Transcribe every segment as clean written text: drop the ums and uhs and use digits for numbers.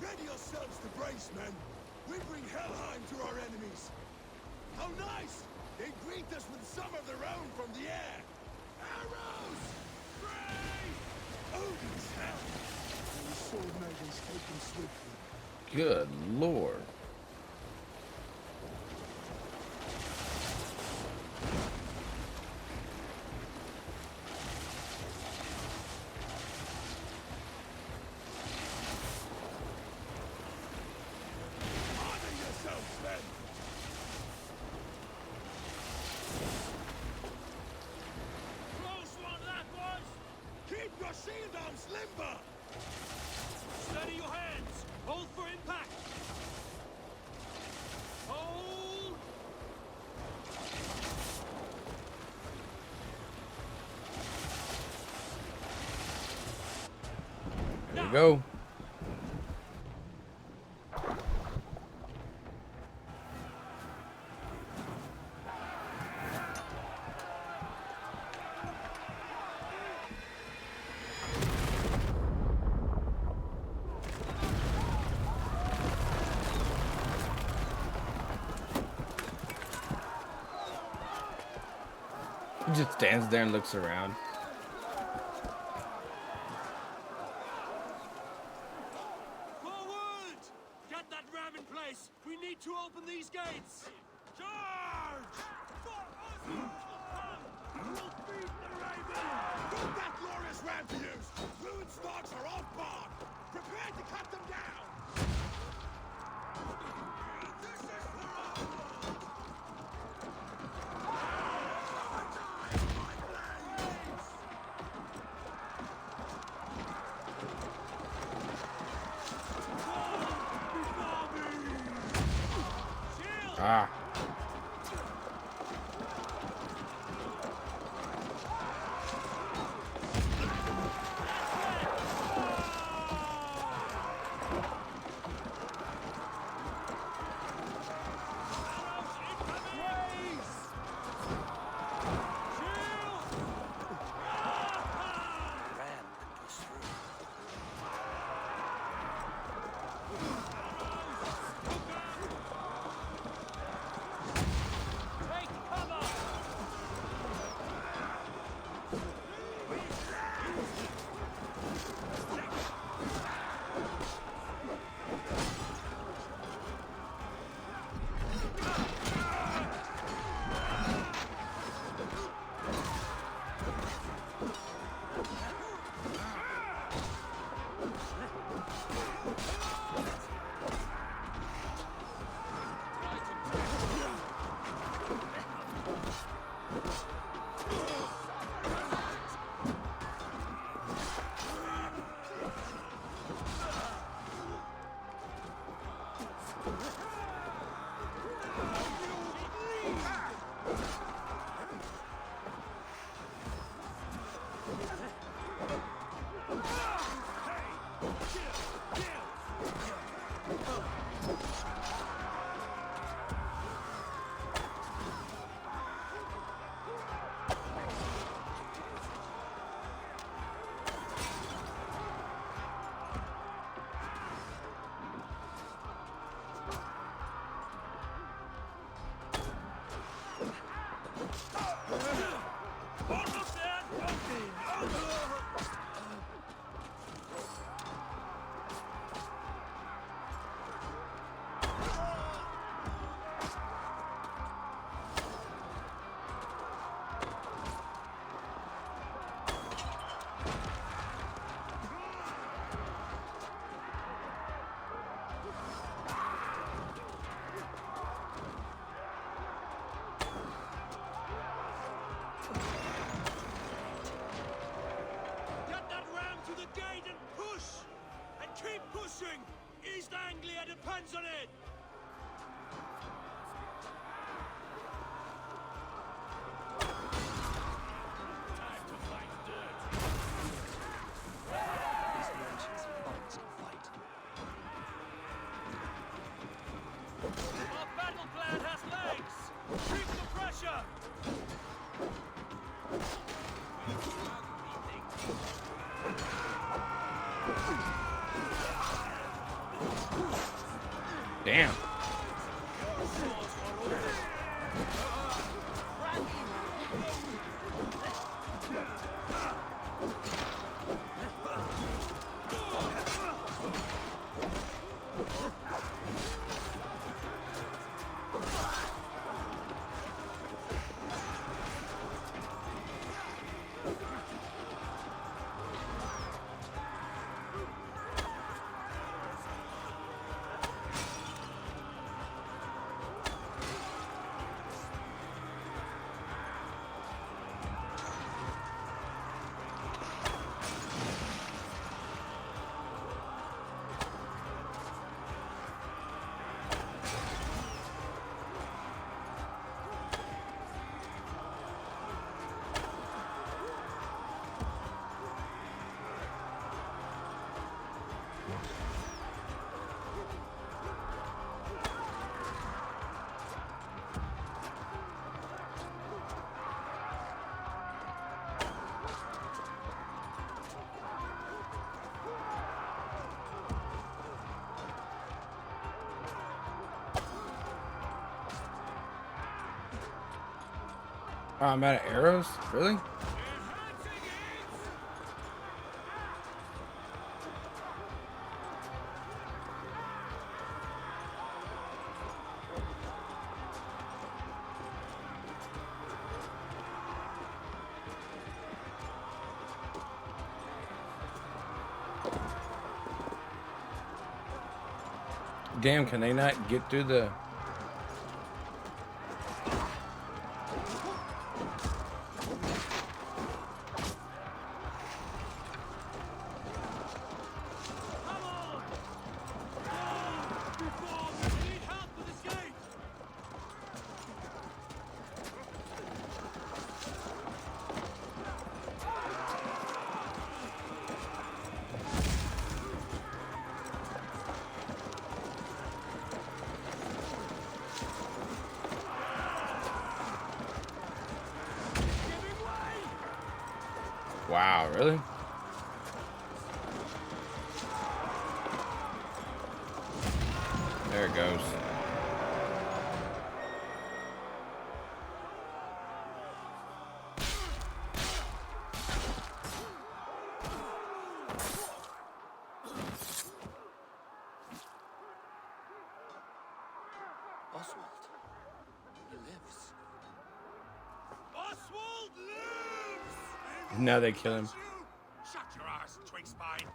Ready yourselves to brace, men. We bring Helheim to our enemies. How nice! They greet us with some of their own from the air. Arrows! Brave! Odin's hell! And the sword maidens taken swiftly. Good lord. Keep your shield arms limber! Steady your hands! Hold for impact! Hold! There you go. He just stands there and looks around. Forward! Get that ram in place! We need to open these gates! Charge! We'll beat the Raven! Put that glorious ram to use! Fluid sparks are off guard! Prepare to cut them down! This is for our world! Ah. Keep pushing! East Anglia depends on it! Time to fight dirt! These merchants fight and fight. Our battle plan has legs! Keep the pressure! Damn. Oh, I'm out of arrows? Really? Damn, can they not get through the... Wow, really? There it goes. Oswald. He lives. Oswald lives! Now they kill him. Shut your ass, twig spine.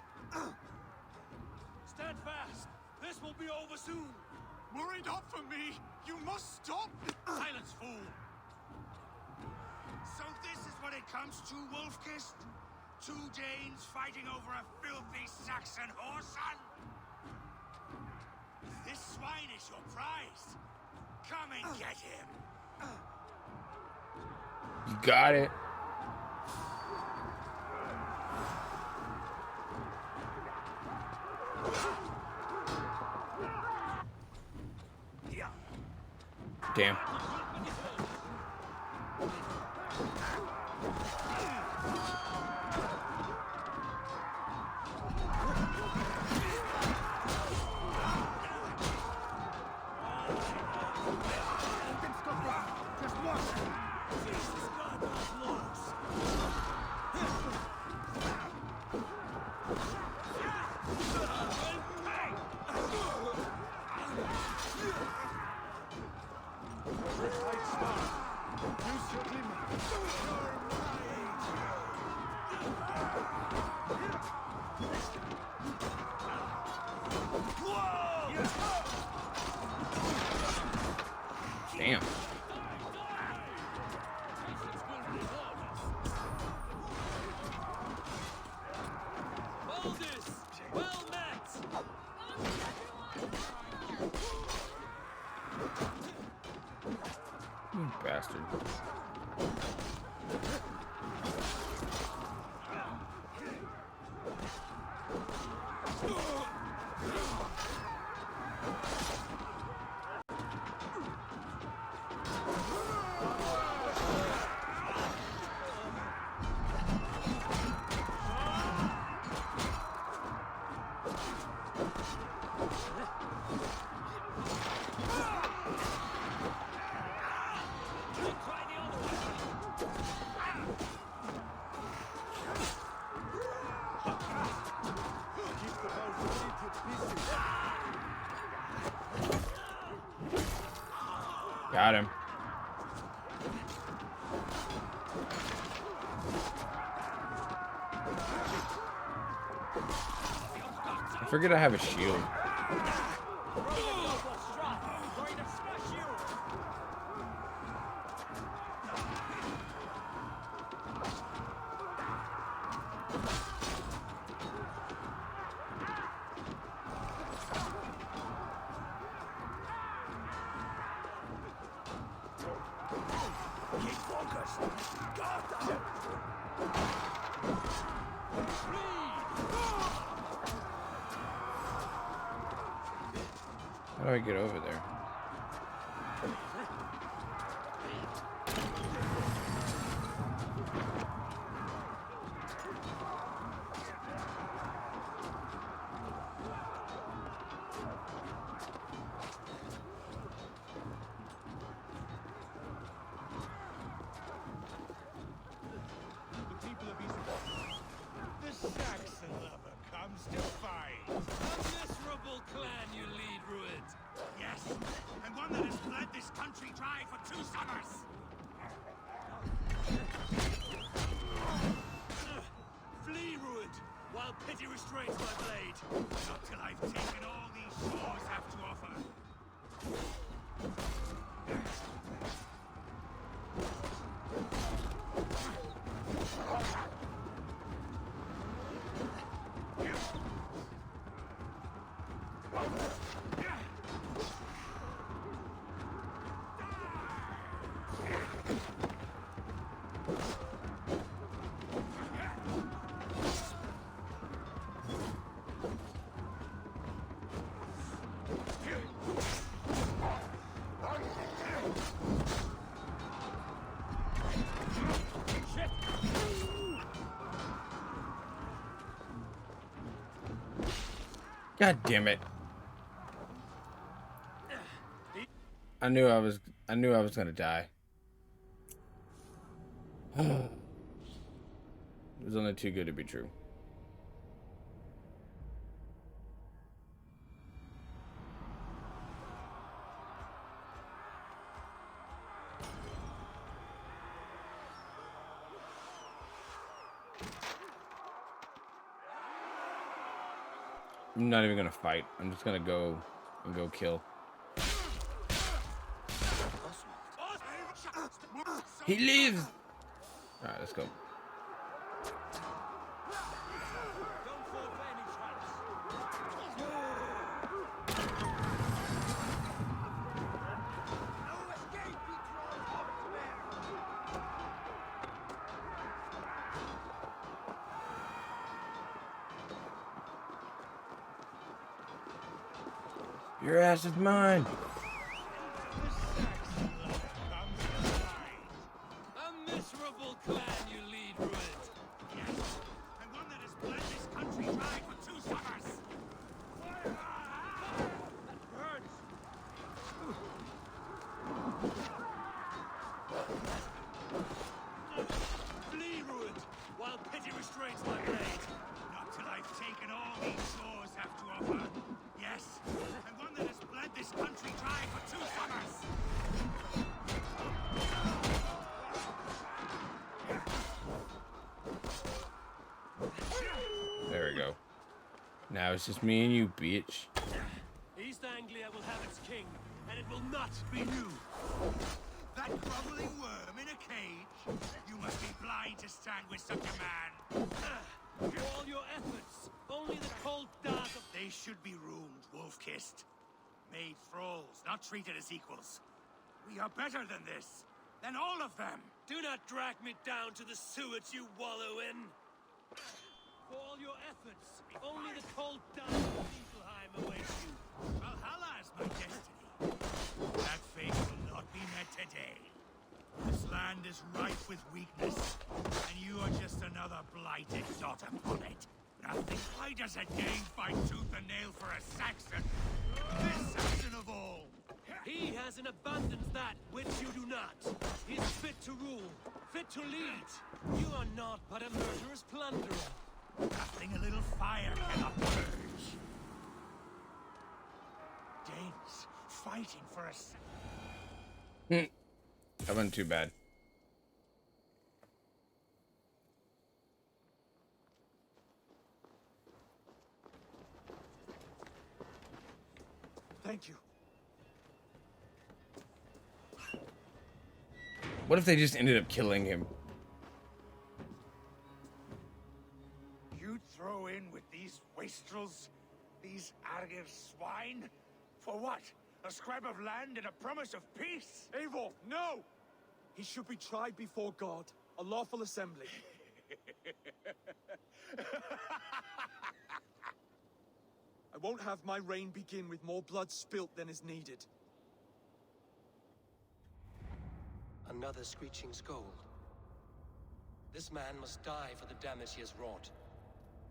Stand fast. This will be over soon. Worry not for me. You must stop. Silence, fool. So this is what it comes to, Wolfkist? Two Danes fighting over a filthy Saxon whoreson? This swine is your prize. Come and get him. You got it. Damn. Damn. Well met. You bastard. Got him. I forget I have a shield. Keep focused. Got them. How do I get over there? The Saxon lover comes to fight. A miserable clan you lead, Rued. Yes, and one that has fled this country dry for 2 summers. Flee, Rued, while pity restrains my blade. Not till I've taken all these shores have to offer. God damn it. I knew I was gonna die. It was only too good to be true. I'm not even gonna fight. I'm just gonna go and go kill. He lives! Alright, let's go. Your ass is mine. A miserable clan you lead, Rued. Yes, and one that has bled this country dry for 2 summers. That burns. Flee, Rued, while pity restrains my blade. Not till I've taken all these shores have to offer. Yes, and one that has bled this country dry for 2 summers. There we go. Now it's just me and you, bitch. East Anglia will have its king, and it will not be you. That groveling worm in a cage? You must be blind to stand with such a man. For all your efforts, only the cold dart of... They should be ruined, wolf-kissed. Made thralls, not treated as equals. We are better than this. Than all of them. Do not drag me down to the sewage you wallow in. For all your efforts, only the cold dart of Niflheim awaits you. Valhalla is my destiny. That fate will not be met today. This land is rife with weakness, and you are just another blighted dot upon it. Nothing. Why does a Dane fight tooth and nail for a Saxon? This Saxon of all! He has in abundance that which you do not. He is fit to rule, fit to lead. You are not but a murderous plunderer. Nothing a little fire cannot purge. Danes fighting for a... That wasn't too bad. Thank you. What if they just ended up killing him? You throw in with these wastrels? These arrogant swine? For what? A scrap of land and a promise of peace? Eivor, no! He should be tried before God, a lawful assembly. I won't have my reign begin with more blood spilt than is needed. Another screeching scold. This man must die for the damage he has wrought.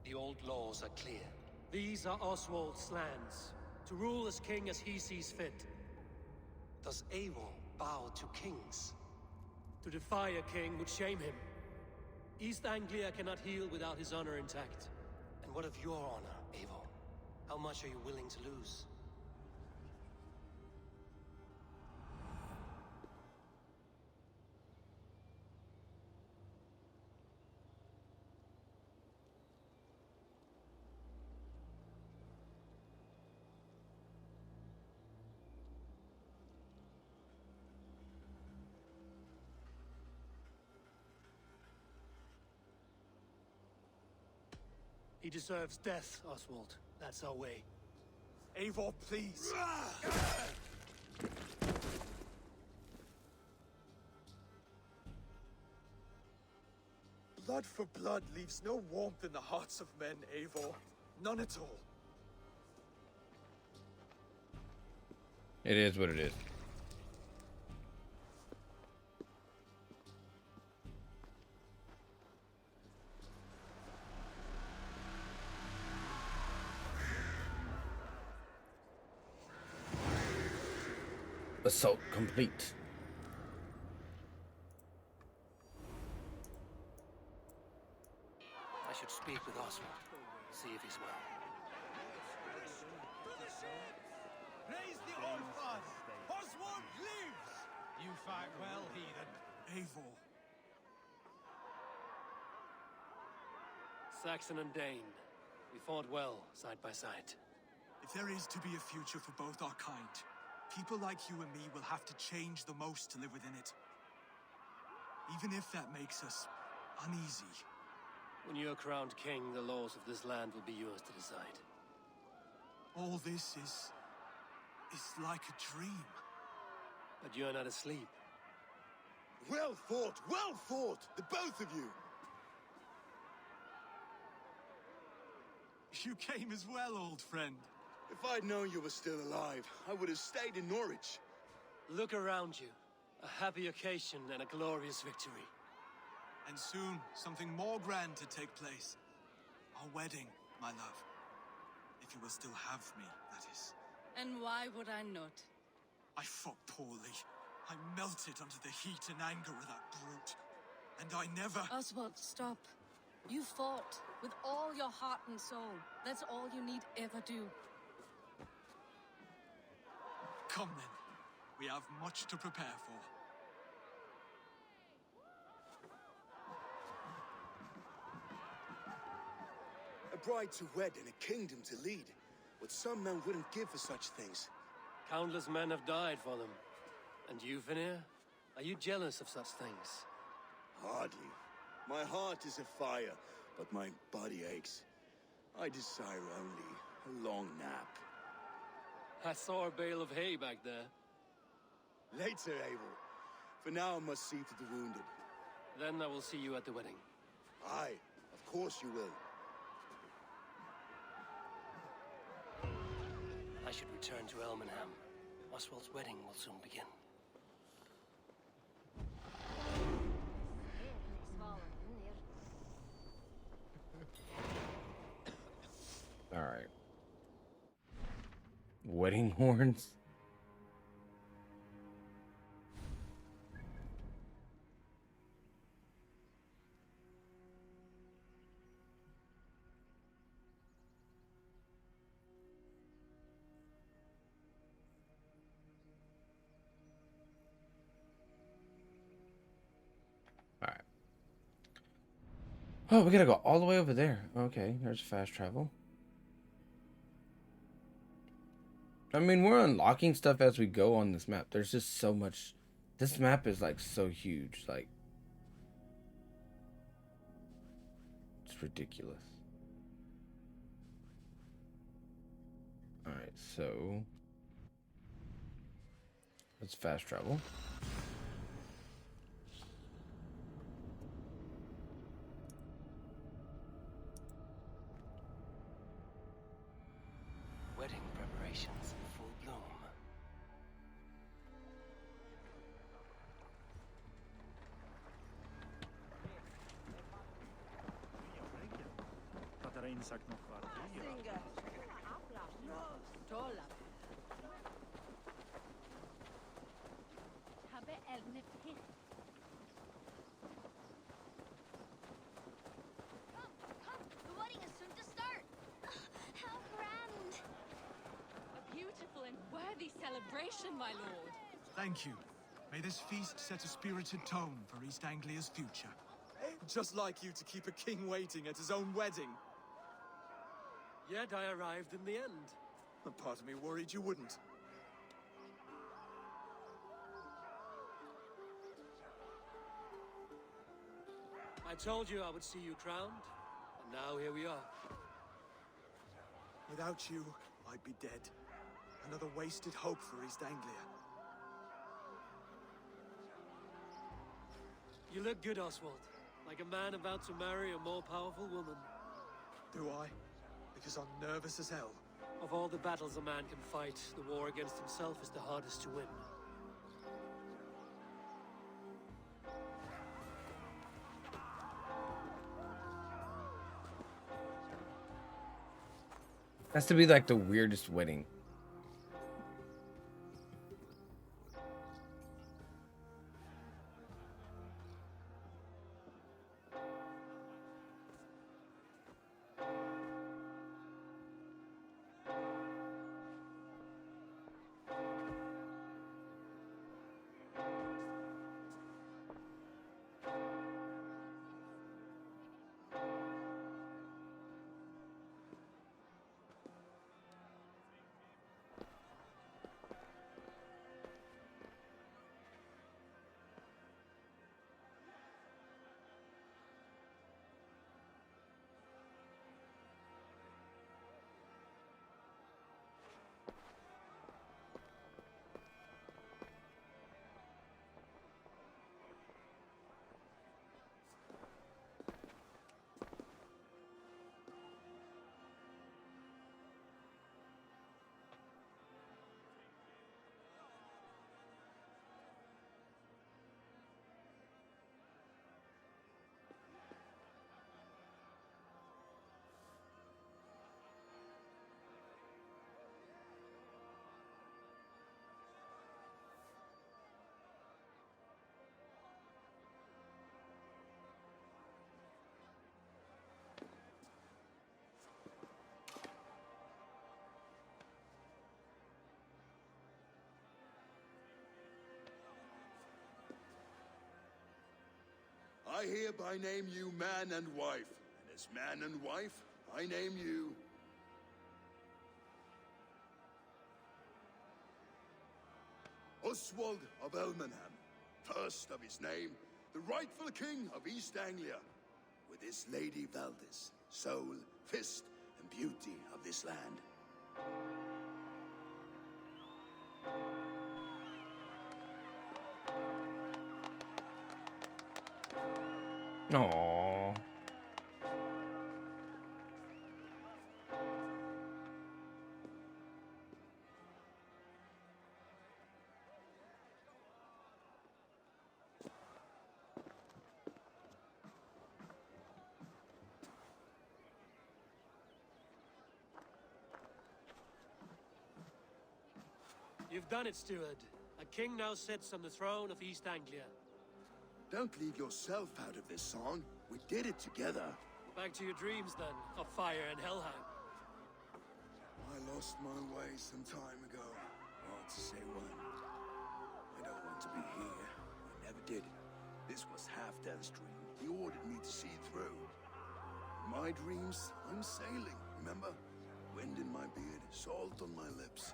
The old laws are clear. These are Oswald's lands, to rule as king as he sees fit. Does Eivor bow to kings? To defy a king would shame him. East Anglia cannot heal without his honor intact. And what of your honor, Eivor? How much are you willing to lose? He deserves death, Oswald. That's our way. Eivor, please. Blood for blood leaves no warmth in the hearts of men, Eivor. None at all. It is what it is. Assault complete. I should speak with Oswald. See if he's well. Raise the old father! Oswald lives! You fight well, heathen. Eivor. Saxon and Dane, we fought well, side by side. If there is to be a future for both our kind, people like you and me will have to change the most to live within it. Even if that makes us uneasy. When you're crowned king, the laws of this land will be yours to decide. All this is like a dream. But you're not asleep. Well fought, the both of you. You came as well, old friend. If I'd known you were still alive, I would have stayed in Norwich. Look around you. A happy occasion and a glorious victory. And soon, something more grand to take place. Our wedding, my love. If you will still have me, that is. And why would I not? I fought poorly. I melted under the heat and anger of that brute. And I never... Oswald, stop. You fought with all your heart and soul. That's all you need ever do. Come then. We have much to prepare for. A bride to wed and a kingdom to lead. What some men wouldn't give for such things. Countless men have died for them. And you, Vanir? Are you jealous of such things? Hardly. My heart is afire, but my body aches. I desire only a long nap. I saw a bale of hay back there. Later, Abel. For now, I must see to the wounded. Then I will see you at the wedding. Aye, of course you will. I should return to Elmenham. Oswald's wedding will soon begin. All right. Wedding horns. Oh, we gotta go all the way over there. Okay, there's fast travel. I mean, we're unlocking stuff as we go on this map. There's just so much. This map is like so huge. Like, it's ridiculous. Alright, so let's fast travel. Wedding preparations in full bloom. Come, the wedding is soon to start. How grand. A beautiful and worthy celebration, my lord. Thank you. May this feast set a spirited tone for East Anglia's future. Just like you to keep a king waiting at his own wedding. Yet I arrived in the end. A part of me worried you wouldn't. I told you I would see you crowned, and now here we are. Without you, I'd be dead. Another wasted hope for East Anglia. You look good, Oswald. Like a man about to marry a more powerful woman. Do I? Because I'm nervous as hell. Of all the battles a man can fight, the war against himself is the hardest to win. Has to be like the weirdest wedding. I hereby name you man and wife, and as man and wife, I name you... Oswald of Elmenham, first of his name, the rightful king of East Anglia, with his lady Valdis, soul, fist, and beauty of this land. Aww. You've done it, steward. A king now sits on the throne of East Anglia. Don't leave yourself out of this song. We did it together. Back to your dreams, then, of fire and Helheim. I lost my way some time ago. Hard to say when. I don't want to be here. I never did. This was half Death's dream. He ordered me to see through. my dreams, I'm sailing, remember? Wind in my beard, salt on my lips.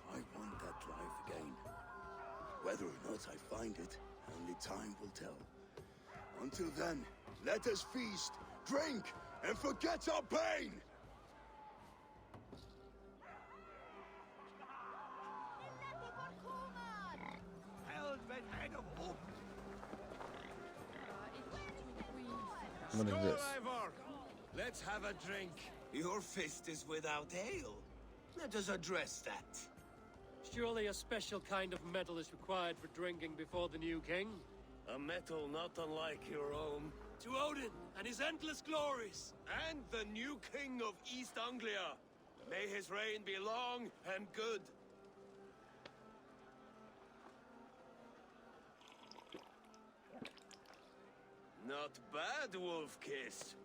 I want that life again. Whether or not I find it, only time will tell. Until then, let us feast, drink, and forget our pain! What is this? Ivor! Let's have a drink. Your fist is without ale. Let us address that. Surely a special kind of metal is required for drinking before the new king? A metal not unlike your own. To Odin and his endless glories. And the new king of East Anglia. May his reign be long and good. Not bad, Wolf-Kiss.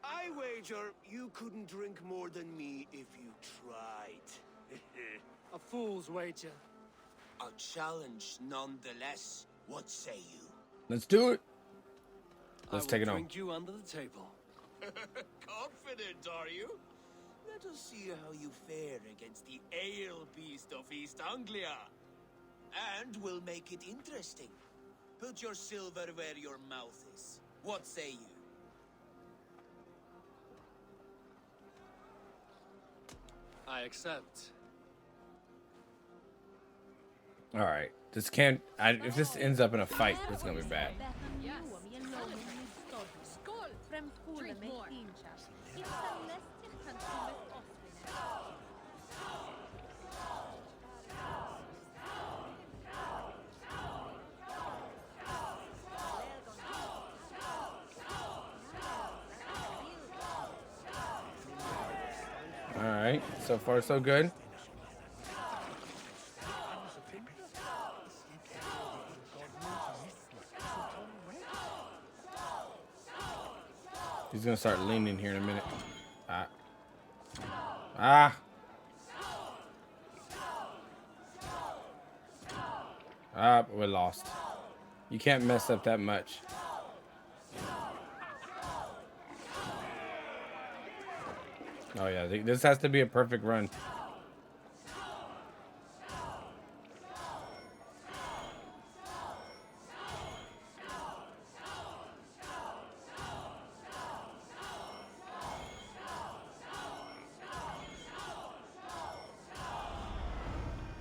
I wager you couldn't drink more than me if you tried. A fool's wager. A challenge nonetheless. What say you? Let's do it. Let's take it I will on. drink you under the table. Confident, are you? Let us see how you fare against the ale beast of East Anglia. And we'll make it interesting. Put your silver where your mouth is. What say you? I accept. All right. This can't. If this ends up in a fight, it's gonna be bad. Drink more. All right. So far, so good. He's gonna start leaning here in a minute. We're lost. You can't mess up that much. Oh yeah, this has to be a perfect run.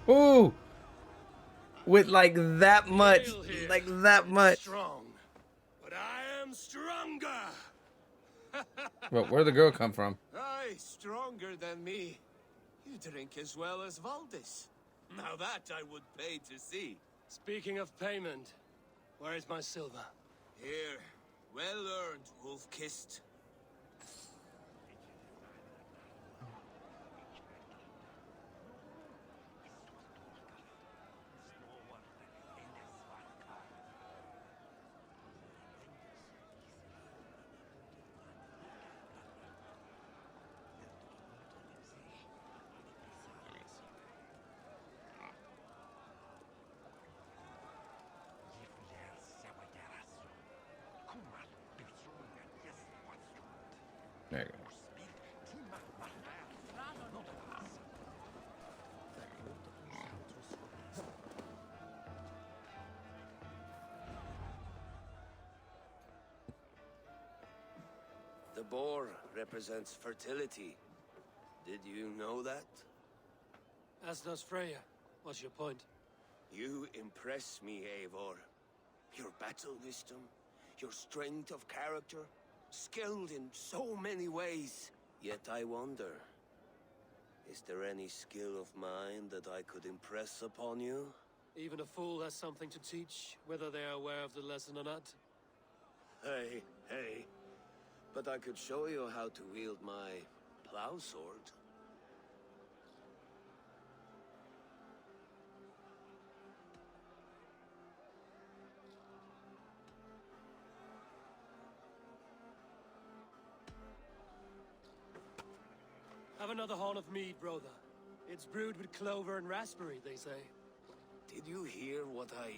Ooh! With like that much, like that much. Strong, but I am stronger. But where'd the girl come from? Aye, stronger than me. You drink as well as Valdis. Now that I would pay to see. Speaking of payment, where is my silver? Here, well earned, Wolf-Kissed. There you go. The boar represents fertility. Did you know that? As does Freya. What's your point? You impress me, Eivor. Your battle wisdom, your strength of character, skilled in so many ways. Yet I wonder, is there any skill of mine that I could impress upon you? Even a fool has something to teach, whether they are aware of the lesson or not. Hey, hey. But I could show you how to wield my plow sword. Have another horn of mead, brother. It's brewed with clover and raspberry, they say. Did you hear what I...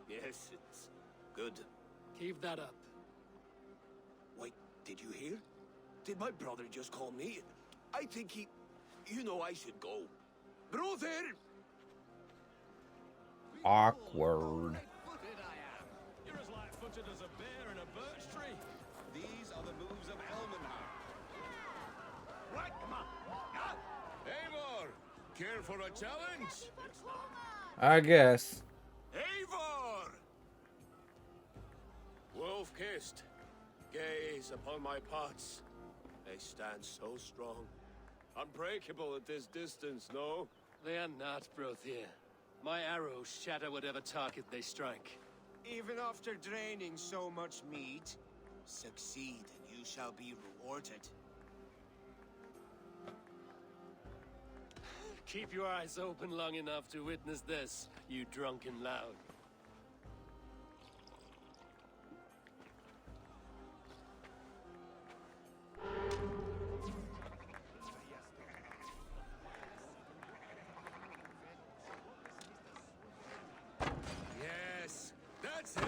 Yes, it's Good. Keep that up. Wait, did you hear? Did my brother just call me? I think he... You know I should go. Brother! Awkward. You're as light-footed as a bear in a birch tree. These are the moves of Elmenhar. Right, come on. Eivor, care for a challenge? I guess. Eivor! Wolf-kissed, gaze upon my pots. They stand so strong. Unbreakable at this distance, no? They are not, Brothier. My arrows shatter whatever target they strike. Even after draining so much meat, succeed and you shall be rewarded. Keep your eyes open long enough to witness this, you drunken lout. Yes, that's it.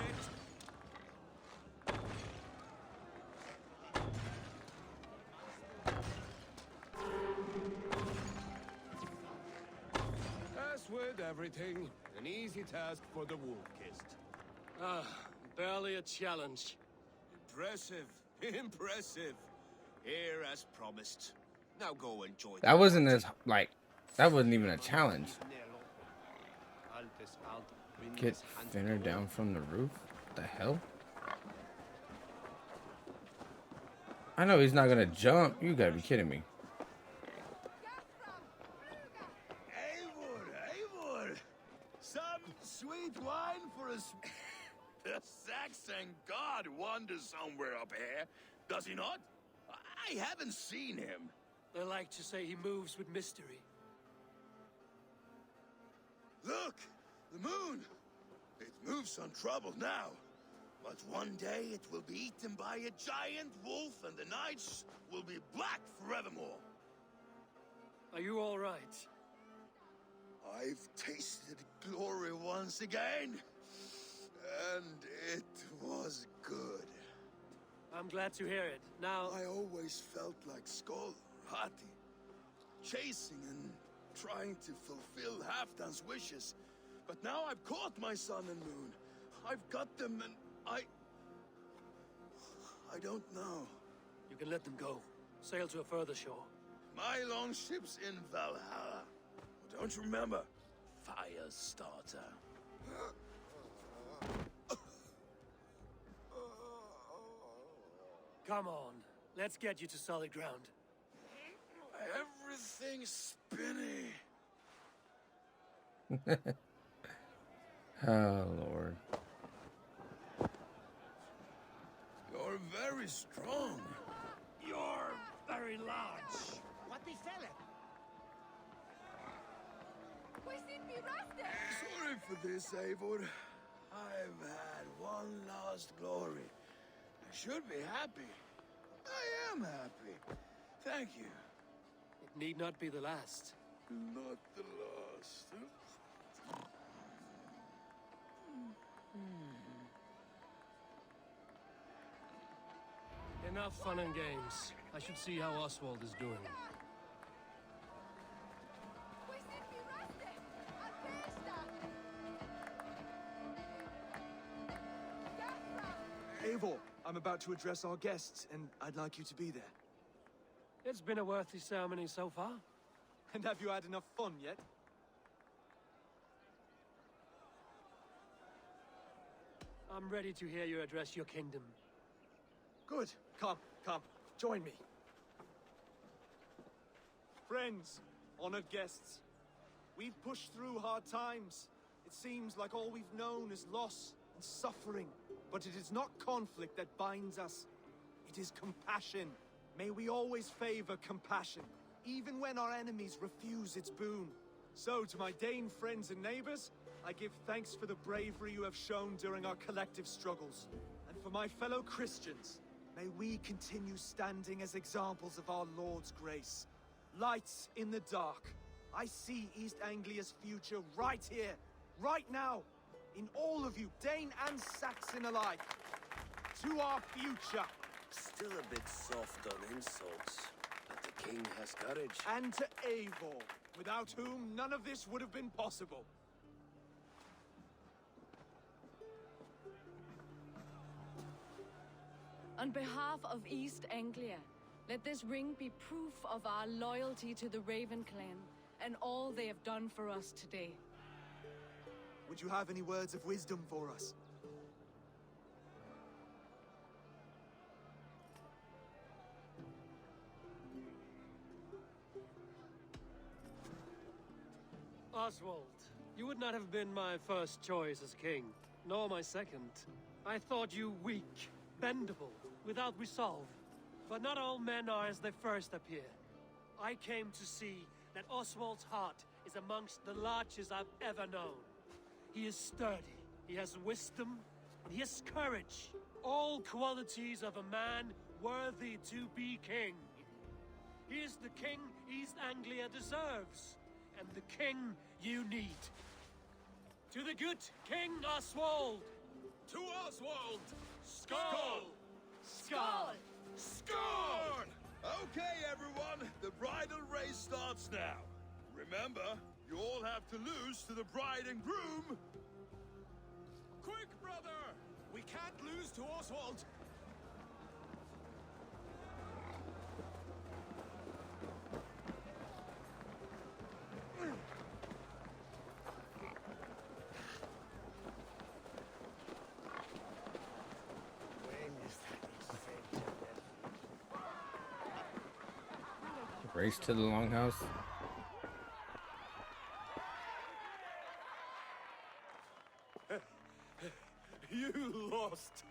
As with everything, an easy task for the wolf-kissed. Ah, barely a challenge. Impressive, impressive. Here as promised. Now go enjoy. That wasn't as like. That wasn't even a challenge. Get Finner down from the roof? What the hell? I know he's not gonna jump. You gotta be kidding me. Eivor! Some sweet wine for us. The Saxon god wanders somewhere up here, does he not? I haven't seen him. They like to say he moves with mystery. Look! The moon! It moves untroubled now. But one day it will be eaten by a giant wolf and the nights will be black forevermore. Are you all right? I've tasted glory once again. And it was good. I'm glad to hear it. Now, I always felt like Skoll, Hati, chasing and trying to fulfill Halfdan's wishes. But now I've caught my sun and moon. I've got them and I don't know. you can let them go. Sail to a further shore. My longship's in Valhalla. Don't you remember? Firestarter. Come on, let's get you to solid ground. Everything's spinny. Oh Lord. You're very strong. You're very large. What befell it? Sorry for this, Eivor. I've had one last glory. I should be happy. I am happy. Thank you. It need not be the last. Not the last. Enough fun and games. I should see how Oswald is doing. Eivor, I'm about to address our guests, and I'd like you to be there. It's been a worthy ceremony so far. And have you had enough fun yet? I'm ready to hear you address your kingdom. Good. Come, join me. Friends, honored guests, we've pushed through hard times. It seems like all we've known is loss and suffering. But it is not conflict that binds us. It is compassion. May we always favor compassion, even when our enemies refuse its boon. So, to my Dane friends and neighbors, I give thanks for the bravery you have shown during our collective struggles. And for my fellow Christians, may we continue standing as examples of our Lord's grace. Lights in the dark. I see East Anglia's future right here, right now. in all of you, Dane and Saxon alike. To our future. Still a bit soft on insults, but the king has courage. And to Eivor, without whom none of this would have been possible. On behalf of East Anglia, let this ring be proof of our loyalty to the Raven clan and all they have done for us today. Would you have any words of wisdom for us? Oswald, you would not have been my first choice as king, nor my second. I thought you weak, bendable, without resolve. But not all men are as they first appear. I came to see that Oswald's heart is amongst the largest I've ever known. He is sturdy, he has wisdom, and he has courage. All qualities of a man worthy to be king. He is the king East Anglia deserves, and the king you need. To the good King Oswald! To Oswald! Skull! Skull! Scorn! Okay, everyone, the bridal race starts now. Remember, you all have to lose to the bride and groom. Quick, brother! We can't lose to Oswald! Race to the longhouse. You lost!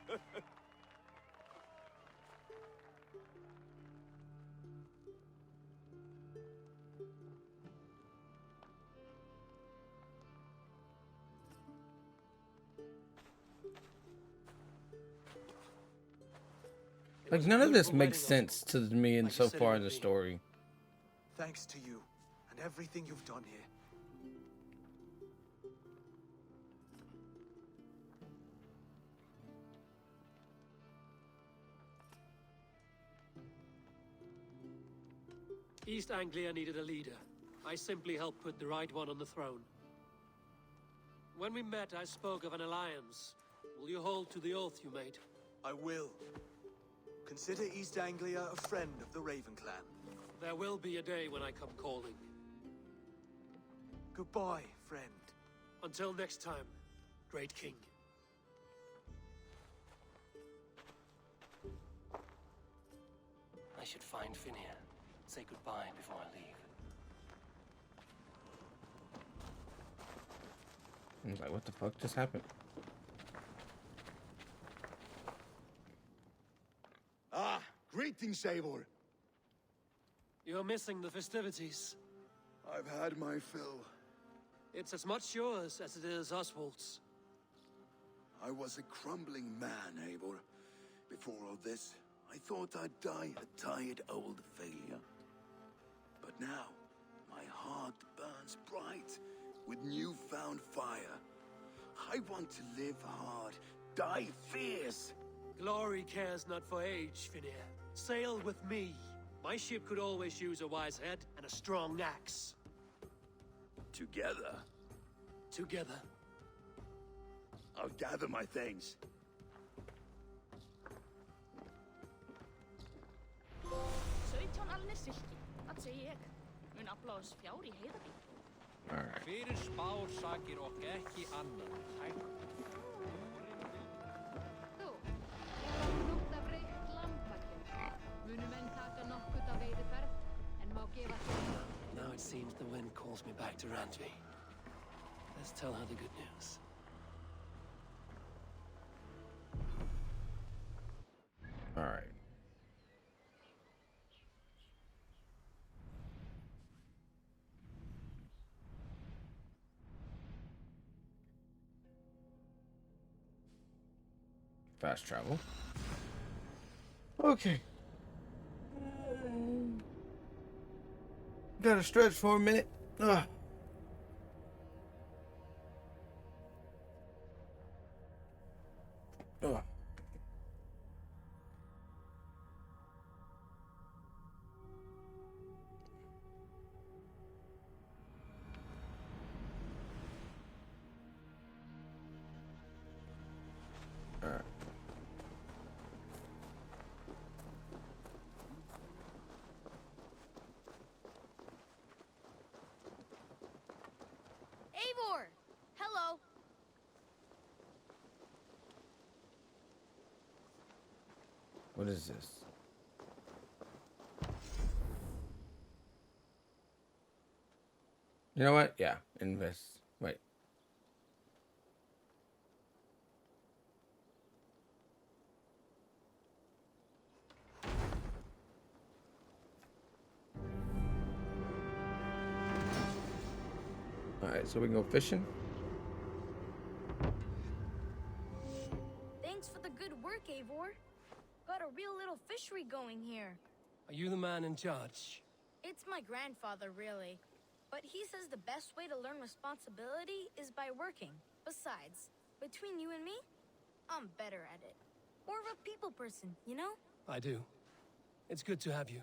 Like, none of this makes sense to me in so far in the story. Thanks to you, and everything you've done here. East Anglia needed a leader. I simply helped put the right one on the throne. When we met, I spoke of an alliance. Will you hold to the oath you made? I will. Consider East Anglia a friend of the Raven clan. There will be a day when I come calling. Goodbye, friend. Until next time, great king. I should find Finir. Say goodbye before I leave. I was like, what the fuck just happened? Ah, greetings, Eivor. You're missing the festivities. I've had my fill. It's as much yours as it is Oswald's. I was a crumbling man, Eivor. Before all this, I thought I'd die a tired old failure. But now, my heart burns bright with newfound fire. I want to live hard, die fierce. Glory cares not for age, Finir. Sail with me. My ship could always use a wise head and a strong axe. Together, Together. I'll gather my things. Alnir silki, það segi ég. Mun afla oss fjár í heiðabíl. Alright. Fyrir spár sakir og ekki annað. Þú, ég var nótt af reykt lambakjöt. Munu menn taka nokkurt af veiðiferð, en má gefa þér. Now it seems the wind calls me back to Randvi. Let's tell her the good news. Alright. Fast travel. Okay. Gotta stretch for a minute. Ugh. What is this? You know what? Yeah, invest. Wait. Alright, so we can go fishing. Thanks for the good work, Eivor. Got a real little fishery going here. Are you the man in charge? It's my grandfather, really. But he says the best way to learn responsibility is by working. Besides, between you and me, I'm better at it. More of a people person, you know? I do. It's good to have you.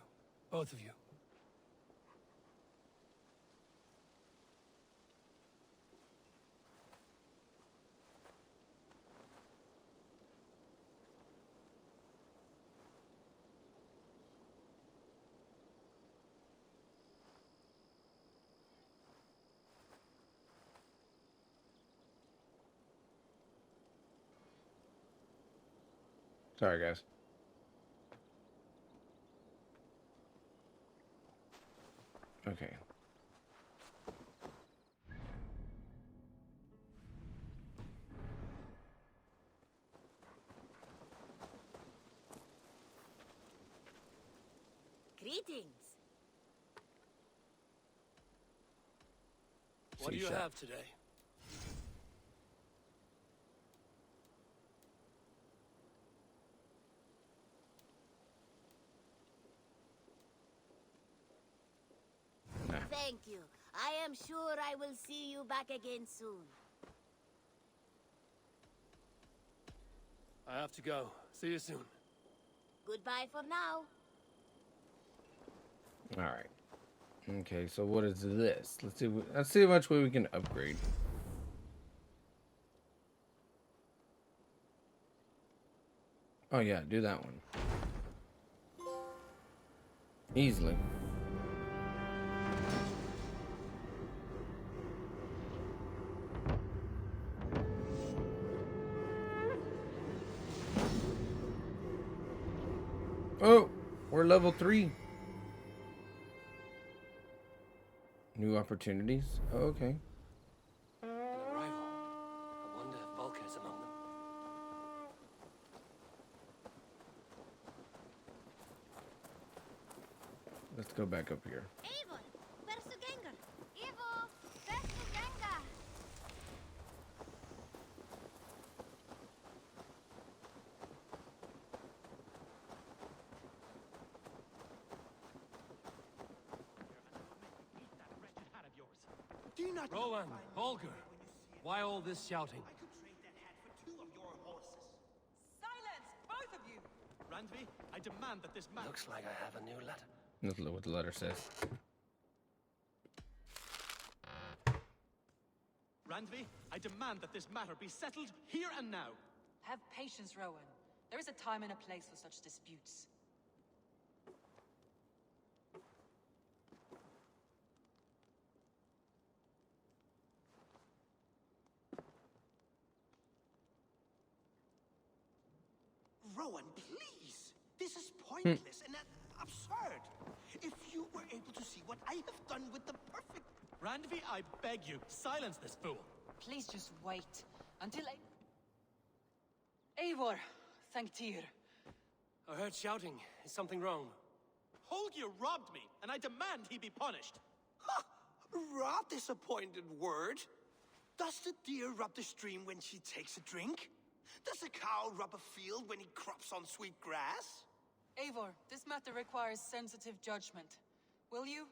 Both of you. Sorry, guys. Okay. Greetings. What do you have today? Thank you. I am sure I will see you back again soon. I have to go. See you soon. Goodbye for now. All right. Okay, so what is this? Let's see how much way we can upgrade. Oh yeah, do that one. Easily. Oh, we're level 3. New opportunities? Oh, okay. An arrival. I wonder if Volker's among them. Let's go back up here. Eivor, hversu gengur? Eivor, hversu gengur? Do you not... Roland, Volker, why all this shouting? I could trade that hat for 2 of your horses. Silence, both of you! Randvi, I demand that this man... Looks like I have a new letter. Let's look what the letter says. Randvi, I demand that this matter be settled here and now. Have patience, Rowan. There is a time and a place for such disputes. Rowan, please! This is pointless and absurd. If you were able to see what I have done with the perfect... Randvi, I beg you, silence this fool. Please just wait until Eivor, thank Tyr. I heard shouting. Is something wrong? Holger robbed me, and I demand he be punished. Ha! Rot disappointed word. Does the deer rub the stream when she takes a drink? Does a cow rub a field when he crops on sweet grass? Eivor, this matter requires sensitive judgment. Will you?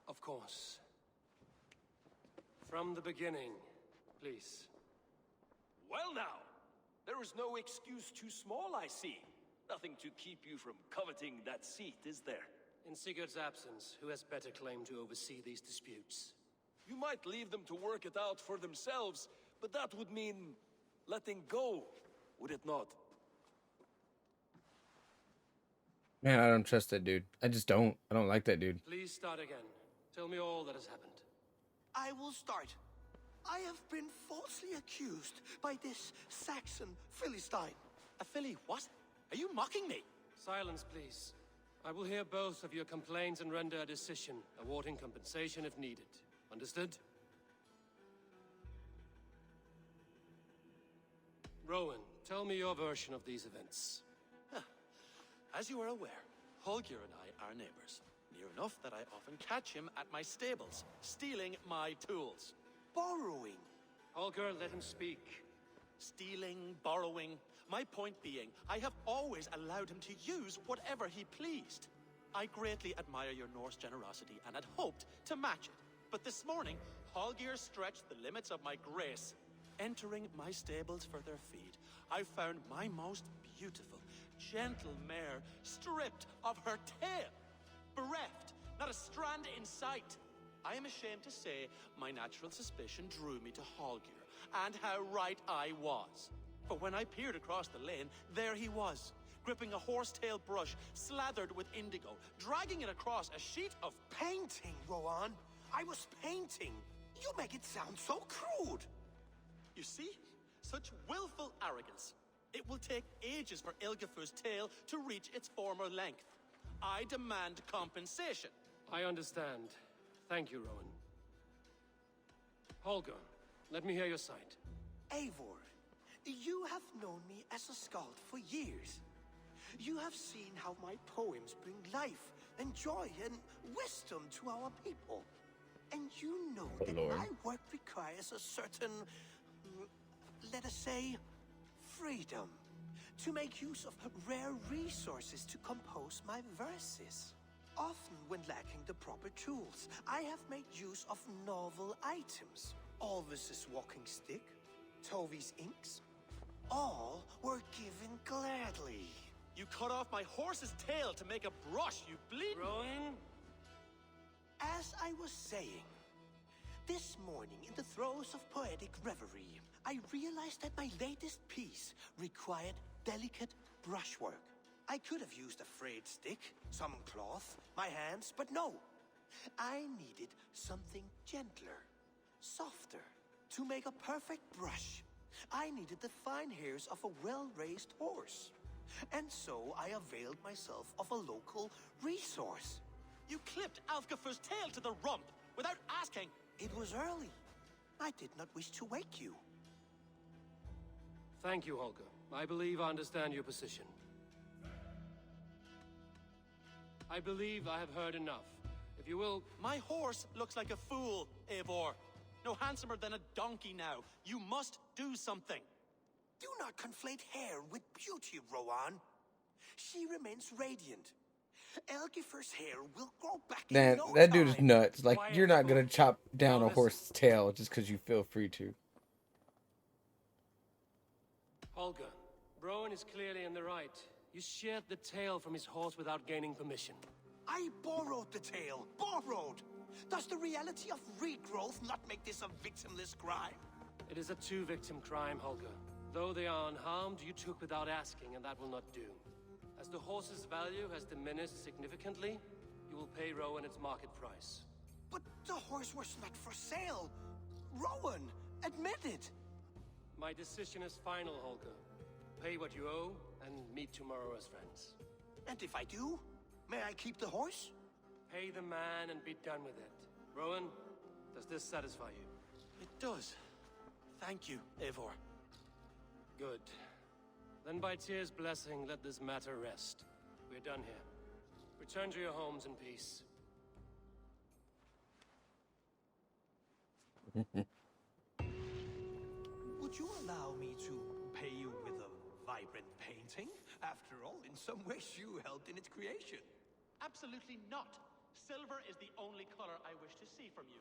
Of course. From the beginning, please. Well now, there is no excuse too small, I see. Nothing to keep you from coveting that seat, is there? In Sigurd's absence, who has better claim to oversee these disputes? You might leave them to work it out for themselves, but that would mean letting go, would it not? Man, I don't trust that dude. I just don't. I don't like that dude. Please start again. Tell me all that has happened. I will start. I have been falsely accused by this Saxon Philistine. A Philly what? Are you mocking me? Silence, please. I will hear both of your complaints and render a decision, awarding compensation if needed. Understood? Rowan, tell me your version of these events. As you are aware, Holger and I are neighbors. Near enough that I often catch him at my stables, stealing my tools. Borrowing. Holger, let him speak. Stealing, borrowing. My point being, I have always allowed him to use whatever he pleased. I greatly admire your Norse generosity and had hoped to match it. But this morning, Holger stretched the limits of my grace. Entering my stables for their feed, I found my most beautiful, gentle mare stripped of her tail. Bereft, not a strand in sight. I am ashamed to say my natural suspicion drew me to Holger, and how right I was. For when I peered across the lane, there he was, gripping a horsetail brush slathered with indigo, dragging it across a sheet of painting, Rowan. I was painting. You make it sound so crude. You see? Such willful arrogance. It will take ages for Ilgafur's tail to reach its former length. I demand compensation. I understand. Thank you, Rowan. Holger, let me hear your side. Eivor, you have known me as a skald for years. You have seen how my poems bring life and joy and wisdom to our people. And you know that my work requires a certain, let us say, freedom to make use of rare resources to compose my verses. Often when lacking the proper tools, I have made use of novel items. Alvis's walking stick, Tovi's inks, all were given gladly. You cut off my horse's tail to make a brush, you bleed. Rowan? As I was saying, this morning in the throes of poetic reverie, I realized that my latest piece required delicate brushwork. I could have used a frayed stick, some cloth, my hands, but no. I needed something gentler, softer. To make a perfect brush, I needed the fine hairs of a well-raised horse. And so I availed myself of a local resource. You clipped Alfgafur's tail to the rump without asking. It was early. I did not wish to wake you. Thank you, Holger. I believe I understand your position. I believe I have heard enough. If you will... My horse looks like a fool, Eivor. No handsomer than a donkey now. You must do something. Do not conflate hair with beauty, Rowan. She remains radiant. Elgifer's hair will grow back in no that dude is time. nuts. Like, you're not gonna chop down a horse's tail just because you feel free to. Holger, Rowan is clearly in the right. You sheared the tail from his horse without gaining permission. I borrowed the tail. Borrowed! Does the reality of regrowth not make this a victimless crime? It is a two-victim crime, Holger. Though they are unharmed, you took without asking, and that will not do. As the horse's value has diminished significantly, you will pay Rowan its market price. But the horse was not for sale. Rowan, admit it. My decision is final, Holger. Pay what you owe, and meet tomorrow as friends. And if I do, may I keep the horse? Pay the man and be done with it. Rowan, does this satisfy you? It does. Thank you, Eivor. Good. Then by Tyr's blessing, let this matter rest. We're done here. Return to your homes in peace. Would you allow me to pay you with a vibrant painting? After all, in some ways you helped in its creation. Absolutely not. Silver is the only color I wish to see from you.